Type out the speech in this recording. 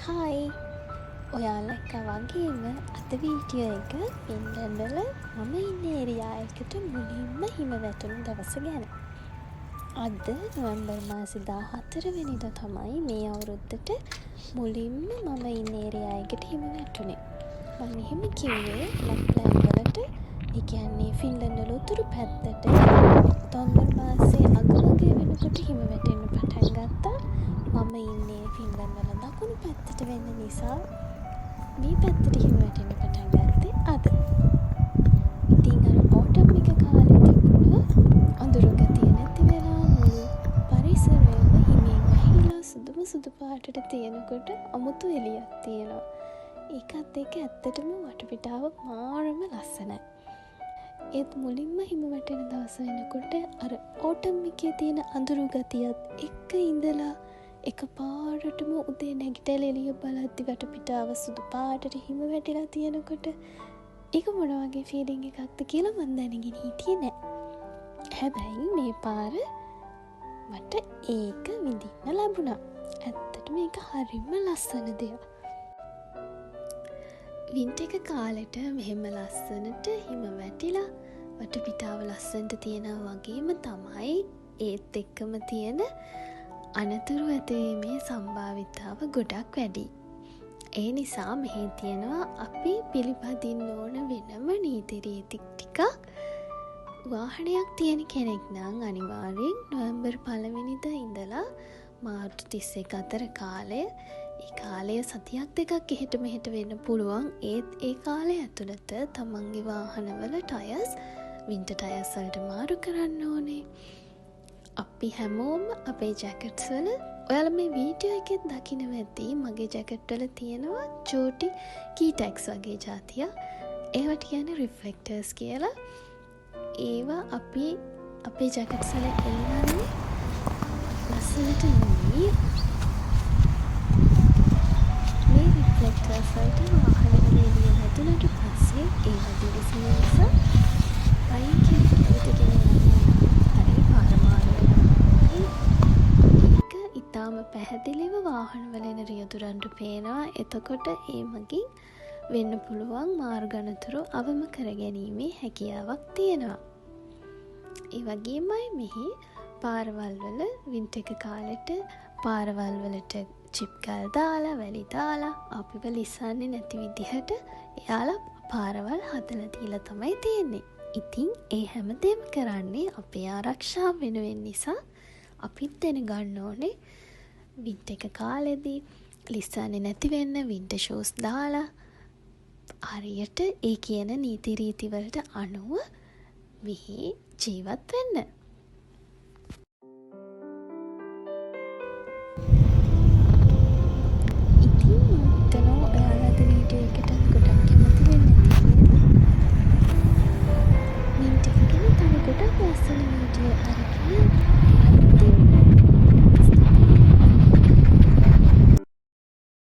Hi ඔයාලා එක වගේම අද වීඩියෝ එක පින්ලන්ඩ් වල මම ඉන්න ඒරියා එකට මුලින්ම හිම වැටුණු දවස ගැන. අද නොවැම්බර් මාසේ 14 වෙනිදා තමයි මේ අවුරුද්දට මුලින්ම මම ඉන්න ඒරියා එකට හිම වැටුනේ. මම එහෙම කිව්වේ ලැප්ලෑන්ඩ් වලට, ඒ කියන්නේ ෆින්ලන්ඩ් වල උතුරු පැත්තට නොවැම්බර් මාසේ අග වගේ වෙනකොට හිම වැටෙන්න පටන් ගත්තා. මම ඉන්නේ ෆින්ලන්ඩ් වල දකුණු පැත්තට වෙන්න නිසා මේ පැත්තට හිම වැටෙන්න පටන් ගත්තේ අද. ඉතින් අර ඕටම් එක කාලේ තිබුණ අඳුරු ගතිය නැති වෙලා මුළු පරිසරයම හිමින් වැහිලා සුදු පාටට තියෙනකොට අමුතු එළියක් තියෙනවා. ඒකත් එක්ක ඇත්තටම වටපිටාව මාරම ලස්සනයි. ඒත් මුලින්ම හිම වැටෙන දවස වෙනකොට අර ඕටම් එකේ තියෙන අඳුරු ගතියත් එක්ක ඉඳලා එක පාරටම උදේ නැගිටලා එළිය බලද්දි වටපිටාව සුදු පාටට හිම වැටිලා තියෙනකොට ඒක මොන වගේ ෆීලිං එකක්ද කියලා මම දැනගෙන හිටියේ නෑ. හැබැයි මේ පාර මට ඒක විඳින්න ලැබුණා. ඇත්තටම මේක හරිම ලස්සන දෙයක්. වින්ටර් එක කාලෙට මෙහෙම ලස්සනට හිම වැටිලා වටපිටාව ලස්සනට තියෙනවා වගේම තමයි ඒත් එක්කම තියෙන අනතුරු ඇතිවීමේ සම්භාවිතාව ගොඩක් වැඩි. ඒ නිසා මෙහි තියෙනවා අපි පිළිපදින්න ඕන වෙනම නීති රීති ටිකක්. වාහනයක් තියෙන කෙනෙක් නම් අනිවාර්යෙන් නොවැම්බර් 1 වෙනිදා ඉඳලා මාර්තු 31 අතර කාලය, ඒ කාලය සතියක් දෙකක් එහෙට මෙහෙට වෙන්න පුළුවන්. ඒත් ඒ කාලය ඇතුළත තමන්ගේ වාහනවල ටයර්ස් වින්ටර් ටයර්ස් වලට මාරු කරන්න ඕනේ. අපි හැමෝම අපේ ජැකට්ස් වල, ඔයාලා මේ වීඩියෝ එකෙත් දකින්න ඇති, මගේ ජැකට් වල තියෙනවා චූටි කීටැක්ස් වගේ જાතිය. ඒවට කියන්නේ රිෆ්ලෙක්ටර්ස් කියලා. ඒවා අපි අපේ ජැකට්ස් වල එල්ලන්නේ ලස්සනට නෙමෙයි. මේ රිෆ්ලෙක්ටර්ස් වලට වාහනේ එළිය වැදුනට පස්සේ ඒවා දිලිසෙන නිසා අයින් කියන ඉතාම පැහැදිලිව වාහනවල එන රියදුරන්ට පේනවා. එතකොට ඒ මගින් වෙන්න පුළුවන් මාර්ග අනතුරු අවම කරගැනීමේ හැකියාවක් තියෙනවා. ඒ වගේමයි මෙහි පාරවල් වල වින්ටර් එක කාලෙට පාරවල් වලට චිප් ගල් දාලා, වැලි දාලා අපිව ලිස්සන්නේ නැති විදිහට එයාලා පාරවල් හදලා දීලා තමයි තියෙන්නේ. ඉතින් ඒ හැමදේම කරන්නේ අපේ ආරක්ෂාව වෙනුවෙන් නිසා අපිත් දැනගන්න ඕනේ වින්ටර් එක කාලෙදී ලිස්සන්නේ නැති වෙන්න වින්ටර් ෂූස් දාලා හරියට ඒ කියන නීති රීති වලට අනුව මෙහි ජීවත් වෙන්න. ඉතින් හිතනවා ඔයාලා අද වීඩියෝ එකට ගොඩක් කැමති වෙන්නේ කියලා. වින්ටර් එක ගැන තව ගොඩක් ලස්සන වීඩියෝ අරගෙන